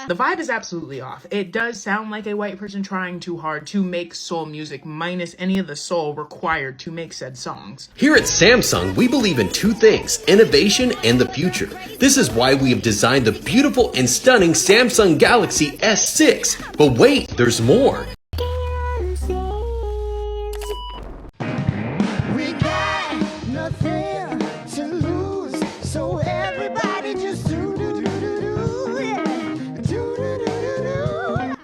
The vibe is absolutely off. It does sound like a white person trying too hard to make soul music, minus any of the soul required to make said songs. Here at Samsung, we believe in two things: innovation and the future. This is why we have designed the beautiful and stunning Samsung Galaxy S6. But wait, there's more. We got nothing to lose, so everybody just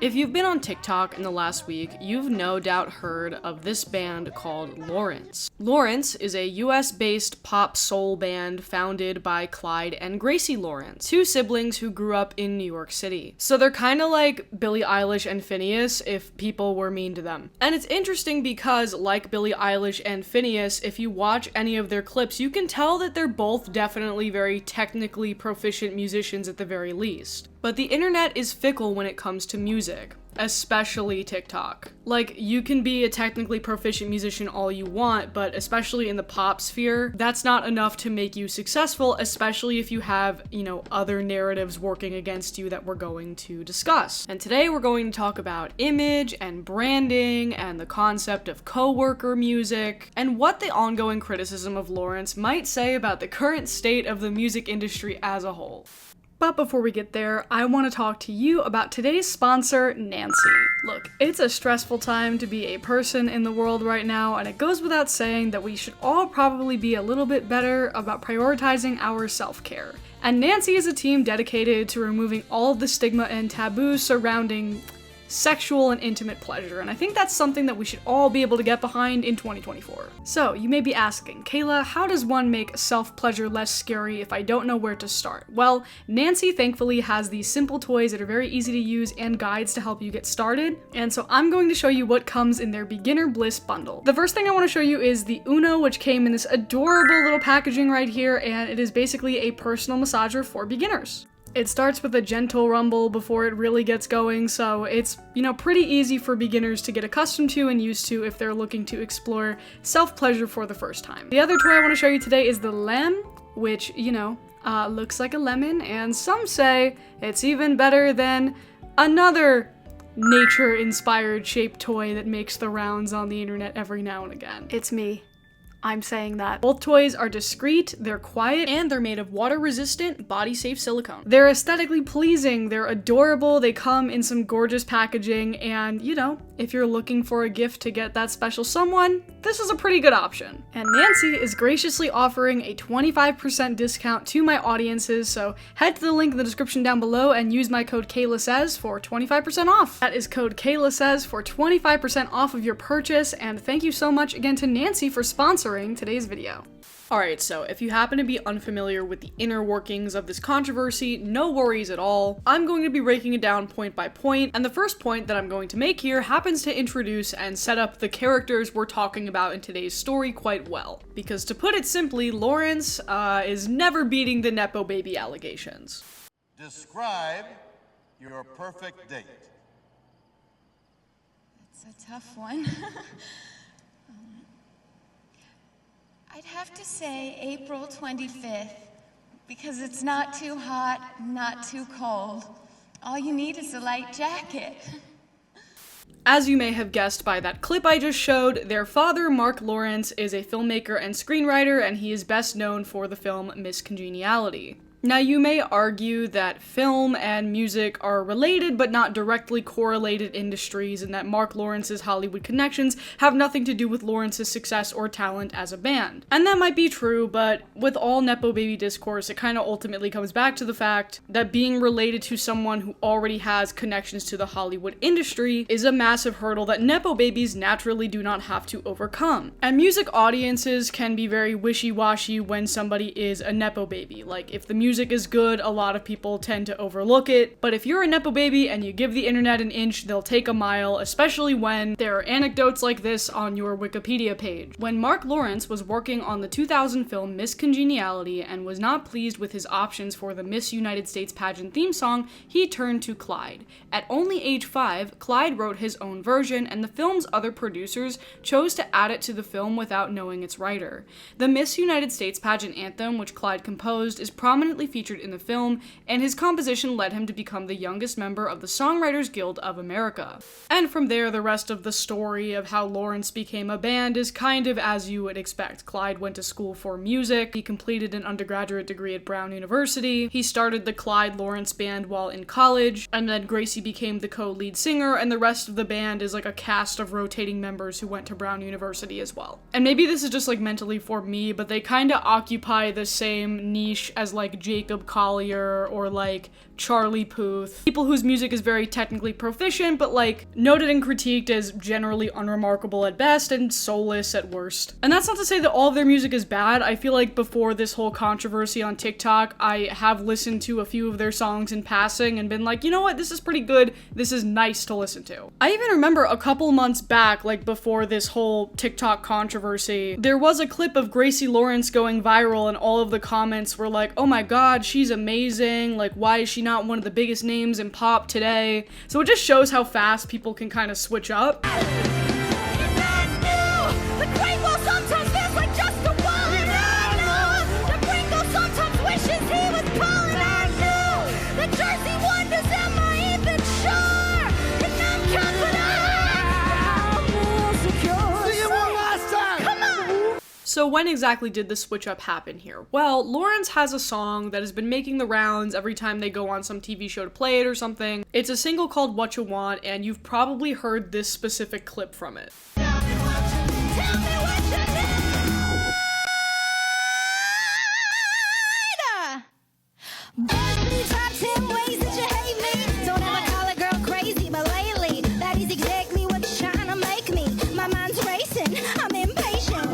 If you've been on TikTok in the last week, you've no doubt heard of this band called Lawrence. Lawrence is a US-based pop soul band founded by Clyde and Gracie Lawrence, two siblings who grew up in New York City. So they're kind of like Billie Eilish and Phineas if people were mean to them. And it's interesting because, like Billie Eilish and Phineas, if you watch any of their clips, you can tell that they're both definitely very technically proficient musicians at the very least. But the internet is fickle when it comes to music, especially TikTok. Like, you can be a technically proficient musician all you want, but especially in the pop sphere, that's not enough to make you successful, especially if you have, other narratives working against you that we're going to discuss. And today we're going to talk about image and branding and the concept of coworker music and what the ongoing criticism of Lawrence might say about the current state of the music industry as a whole. But before we get there, I want to talk to you about today's sponsor, Nancy. Look, it's a stressful time to be a person in the world right now, and it goes without saying that we should all probably be a little bit better about prioritizing our self-care. And Nancy is a team dedicated to removing all of the stigma and taboos surrounding sexual and intimate pleasure, and I think that's something that we should all be able to get behind in 2024. So, you may be asking, Kayla, how does one make self-pleasure less scary if I don't know where to start? Well, Nancy thankfully has these simple toys that are very easy to use and guides to help you get started, and so I'm going to show you what comes in their Beginner Bliss bundle. The first thing I want to show you is the Uno, which came in this adorable little packaging right here, and it is basically a personal massager for beginners. It starts with a gentle rumble before it really gets going, so it's, pretty easy for beginners to get accustomed to and used to if they're looking to explore self-pleasure for the first time. The other toy I want to show you today is the Lem, which, looks like a lemon, and some say it's even better than another nature-inspired shaped toy that makes the rounds on the internet every now and again. It's me. I'm saying that. Both toys are discreet, they're quiet, and they're made of water-resistant, body-safe silicone. They're aesthetically pleasing, they're adorable, they come in some gorgeous packaging, and, if you're looking for a gift to get that special someone, this is a pretty good option. And Nancy is graciously offering a 25% discount to my audiences, so head to the link in the description down below and use my code KaylaSays for 25% off. That is code KaylaSays for 25% off of your purchase, and thank you so much again to Nancy for sponsoring today's video. Alright, so if you happen to be unfamiliar with the inner workings of this controversy, no worries at all. I'm going to be breaking it down point by point, and the first point that I'm going to make here happens to introduce and set up the characters we're talking about in today's story quite well. Because to put it simply, Lawrence is never beating the Nepo baby allegations. Describe your perfect date. It's a tough one. I'd have to say April 25th, because it's not too hot, not too cold. All you need is a light jacket. As you may have guessed by that clip I just showed, their father, Mark Lawrence, is a filmmaker and screenwriter, and he is best known for the film Miss Congeniality. Now, you may argue that film and music are related but not directly correlated industries, and that Mark Lawrence's Hollywood connections have nothing to do with Lawrence's success or talent as a band. And that might be true, but with all Nepo baby discourse, it kind of ultimately comes back to the fact that being related to someone who already has connections to the Hollywood industry is a massive hurdle that Nepo babies naturally do not have to overcome. And music audiences can be very wishy-washy when somebody is a Nepo baby. Like, if the music is good, a lot of people tend to overlook it, but if you're a Nepo baby and you give the internet an inch, they'll take a mile, especially when there are anecdotes like this on your Wikipedia page. When Mark Lawrence was working on the 2000 film Miss Congeniality and was not pleased with his options for the Miss United States pageant theme song, he turned to Clyde. At only age 5, Clyde wrote his own version, and the film's other producers chose to add it to the film without knowing its writer. The Miss United States pageant anthem, which Clyde composed, is prominently prominently featured in the film, and his composition led him to become the youngest member of the Songwriters Guild of America. And from there, the rest of the story of how Lawrence became a band is kind of as you would expect. Clyde went to school for music, he completed an undergraduate degree at Brown University, he started the Clyde Lawrence Band while in college, and then Gracie became the co-lead singer, and the rest of the band is like a cast of rotating members who went to Brown University as well. And maybe this is just like mentally for me, but they kind of occupy the same niche as like Jacob Collier or like Charlie Puth. People whose music is very technically proficient, but like noted and critiqued as generally unremarkable at best and soulless at worst. And that's not to say that all of their music is bad. I feel like before this whole controversy on TikTok, I have listened to a few of their songs in passing and been like, you know what, this is pretty good. This is nice to listen to. I even remember a couple months back, like before this whole TikTok controversy, there was a clip of Gracie Lawrence going viral and all of the comments were like, oh my god, she's amazing, like why is she not one of the biggest names in pop today? So it just shows how fast people can kind of switch up. So when exactly did the switch up happen here? Well, Lawrence has a song that has been making the rounds every time they go on some TV show to play it or something. It's a single called What You Want, and you've probably heard this specific clip from it. Tell me what you need. Buzz me top 10 ways that you hate me. Don't ever call a girl crazy, but lately, that is exactly what's trying to make me. My mind's racing, I'm impatient.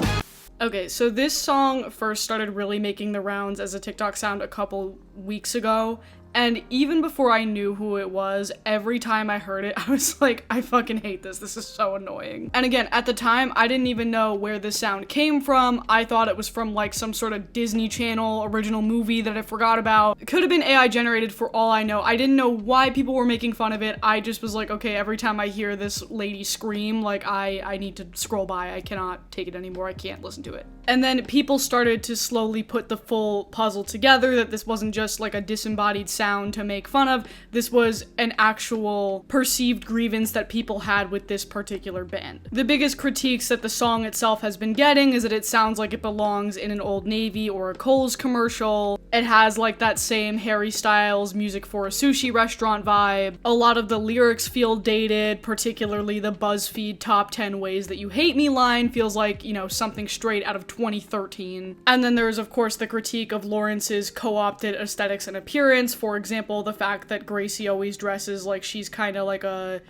Okay, so this song first started really making the rounds as a TikTok sound a couple weeks ago, and even before I knew who it was, every time I heard it, I was like, I fucking hate this. This is so annoying. And again, at the time, I didn't even know where this sound came from. I thought it was from like some sort of Disney Channel original movie that I forgot about. It could have been AI generated for all I know. I didn't know why people were making fun of it. I just was like, okay, every time I hear this lady scream, like I need to scroll by. I cannot take it anymore. I can't listen to it. And then people started to slowly put the full puzzle together, that this wasn't just like a disembodied sound to make fun of. This was an actual perceived grievance that people had with this particular band. The biggest critiques that the song itself has been getting is that it sounds like it belongs in an Old Navy or a Kohl's commercial. It has like that same Harry Styles music for a sushi restaurant vibe. A lot of the lyrics feel dated, particularly the BuzzFeed top 10 ways that you hate me line feels like, you know, something straight out of 2013. And then there's of course the critique of Lawrence's co-opted aesthetics and appearance. For example, the fact that Gracie always dresses like she's kind of like a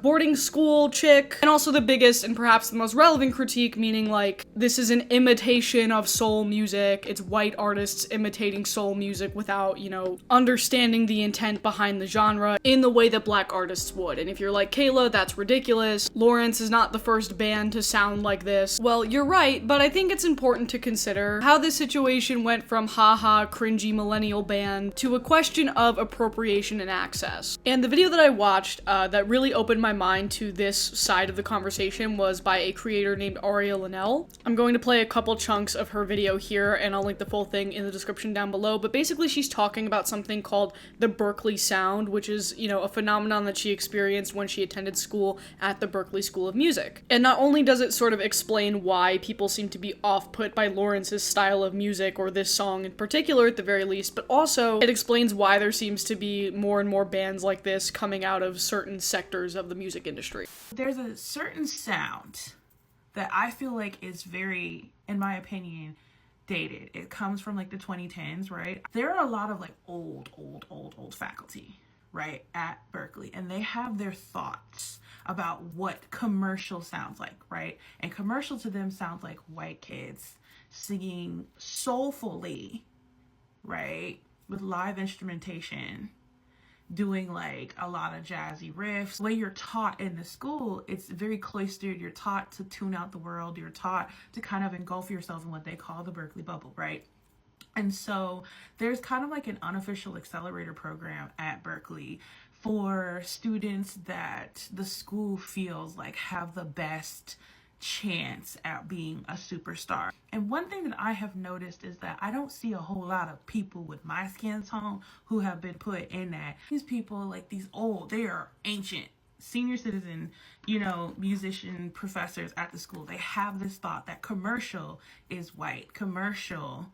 boarding school chick. And also the biggest and perhaps the most relevant critique, meaning like this is an imitation of soul music. It's white artists imitating soul music without, you know, understanding the intent behind the genre in the way that black artists would. And if you're like, Kayla, that's ridiculous. Lawrence is not the first band to sound like this. Well, you're right, but I think it's important to consider how this situation went from haha cringy millennial band to a question of appropriation and access. And the video that I watched that really opened my mind to this side of the conversation was by a creator named Aria Lanelle. I'm going to play a couple chunks of her video here, and I'll link the full thing in the description down below, but basically she's talking about something called the Berkeley Sound, which is, you know, a phenomenon that she experienced when she attended school at the Berkeley School of Music. And not only does it sort of explain why people seem to be off-put by Lawrence's style of music, or this song in particular at the very least, but also it explains why there seems to be more and more bands like this coming out of certain sectors of the music industry. There's a certain sound that I feel like is very, in my opinion, dated. It comes from like the 2010s, right? There are a lot of like old faculty, right, at Berkeley, and they have their thoughts about what commercial sounds like, right? And commercial to them sounds like white kids singing soulfully, right, with live instrumentation, doing like a lot of jazzy riffs. The way you're taught in the school, it's very cloistered. You're taught to tune out the world. You're taught to kind of engulf yourself in what they call the Berkeley bubble, right? And so there's kind of like an unofficial accelerator program at Berkeley for students that the school feels like have the best chance at being a superstar. And one thing that I have noticed is that I don't see a whole lot of people with my skin tone who have been put in that. These people, like these old, they are ancient senior citizen, musician professors at the school. They have this thought that commercial is white. Commercial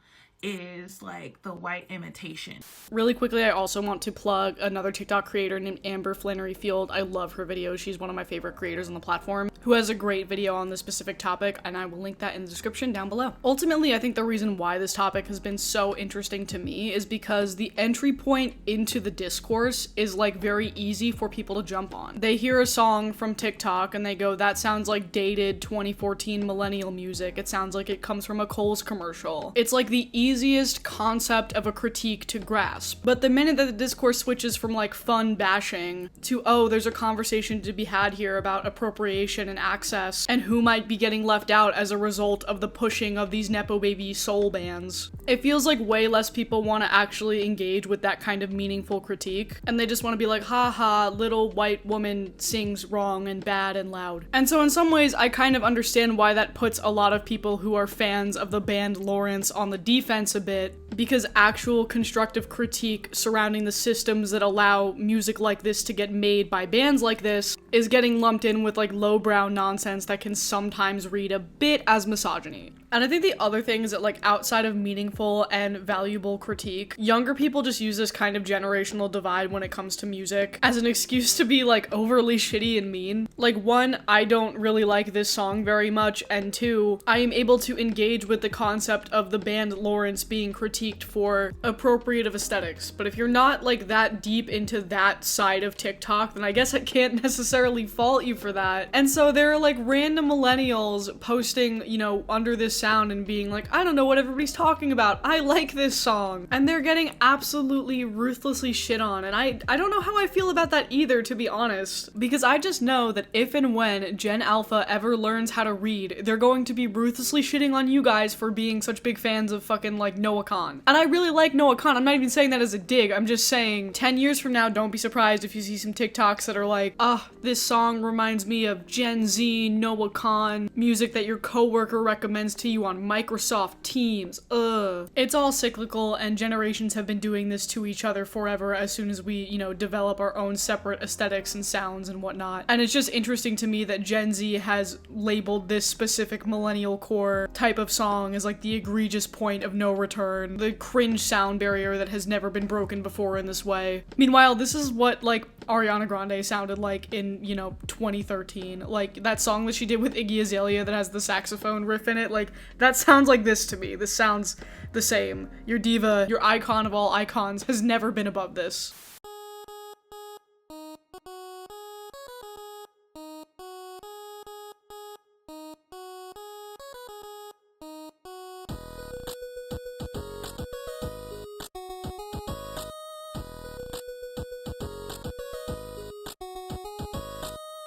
is like the white imitation. Really quickly, I also want to plug another TikTok creator named Amber Flannery. I love her videos. She's one of my favorite creators on the platform who has a great video on this specific topic, and I will link that in the description down below. Ultimately, I think the reason why this topic has been so interesting to me is because the entry point into the discourse is like very easy for people to jump on. They hear a song from TikTok and they go, that sounds like dated 2014 millennial music. It sounds like it comes from a Kohl's commercial. It's like the easiest concept of a critique to grasp. But the minute that the discourse switches from like fun bashing to, oh, there's a conversation to be had here about appropriation and access and who might be getting left out as a result of the pushing of these Nepo baby soul bands, it feels like way less people want to actually engage with that kind of meaningful critique, and they just want to be like, haha, little white woman sings wrong and bad and loud. And so in some ways, I kind of understand why that puts a lot of people who are fans of the band Lawrence on the defense a bit, because actual constructive critique surrounding the systems that allow music like this to get made by bands like this is getting lumped in with like lowbrow nonsense that can sometimes read a bit as misogyny. And I think the other thing is that, like, outside of meaningful and valuable critique, younger people just use this kind of generational divide when it comes to music as an excuse to be, like, overly shitty and mean. Like, one, I don't really like this song very much, and two, I am able to engage with the concept of the band Lawrence being critiqued for appropriative aesthetics. But if you're not, like, that deep into that side of TikTok, then I guess I can't necessarily fault you for that. And so there are, like, random millennials posting, under this sound and being like, I don't know what everybody's talking about. I like this song. And they're getting absolutely ruthlessly shit on. And I don't know how I feel about that either, to be honest. Because I just know that if and when Gen Alpha ever learns how to read, they're going to be ruthlessly shitting on you guys for being such big fans of fucking, like, Noah Kahn. And I really like Noah Kahn. I'm not even saying that as a dig. I'm just saying 10 years from now, don't be surprised if you see some TikToks that are like, this song reminds me of Gen Z, Noah Kahn, music that your coworker recommends to you on Microsoft Teams. It's all cyclical, and generations have been doing this to each other forever as soon as we, develop our own separate aesthetics and sounds and whatnot. And it's just interesting to me that Gen Z has labeled this specific millennial core type of song as like the egregious point of no return, the cringe sound barrier that has never been broken before in this way. Meanwhile, this is what, like, Ariana Grande sounded like in, 2013. Like, that song that she did with Iggy Azalea that has the saxophone riff in it, like, that sounds like this to me. This sounds the same. Your diva, your icon of all icons, has never been above this.